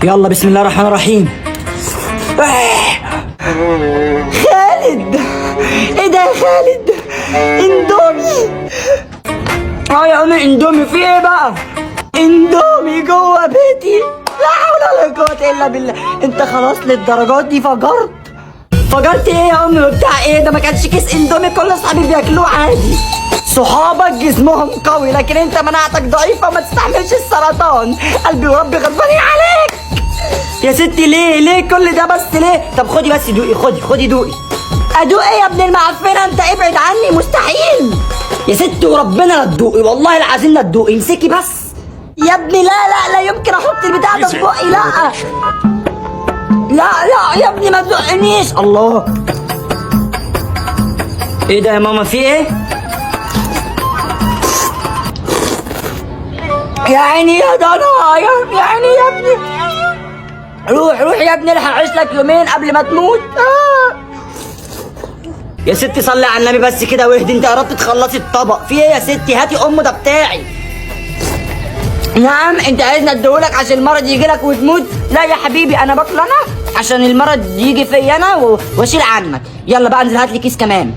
يلا بسم الله الرحمن الرحيم. خالد، ايه ده يا خالد؟ اندومي. يا عم اندومي، في ايه بقى؟ اندومي جوه بيتي، لا حول ولا قوة الا بالله. انت خلاص للدرجات دي فجرت؟ فجرت ايه يا امي وبتاع ايه ده؟ ما كانش كيس اندومي كل اصحابي بياكلوه عادي. صحابك جسمهم قوي لكن انت مناعتك ضعيفة وما تستحملش السرطان. قلبي وربي غضبانين عليك يا ستي. ليه كل ده بس ليه؟ طب خدي بس دوقي، خدي دوقي. ادوق ايه يا ابن المعفنه؟ انت ابعد عني، مستحيل يا ستي وربنا لا تدوقي، والله العظيم لا تدوقي. امسكي بس يا ابني. لا يمكن احط البتاع ده في بقي. لا يا ابني ما تزقنيش. الله، ايه ده يا ماما؟ في ايه؟ يا عيني يا ضنا، يا عيني يا ابني. روح يا ابني، الحق اعيش لك يومين قبل ما تموت. يا ستي صلي على النبي بس كده واهدي. انت قربت تخلصي الطبق. في ايه يا ستي؟ هاتي امه، ده بتاعي. نعم، انت عايزني اديهولك عشان المرض يجيلك وتموت؟ لا يا حبيبي، انا باكله انا عشان المرض يجي فيا انا واشيل عنك. يلا بقى انزل هات لي كيس كمان.